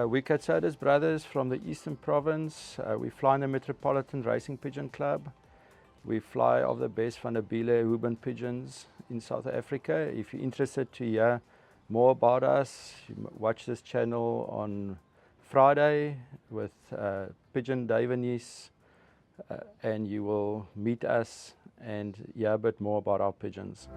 We're Koutsadis Brothers from the Eastern Province. We fly in the Metropolitan Racing Pigeon Club. We fly of the best van der Biele Huben pigeons in South Africa. If you're interested to hear more about us, watch this channel on Friday with Pigeon Davenies, and you will meet us and hear a bit more about our pigeons.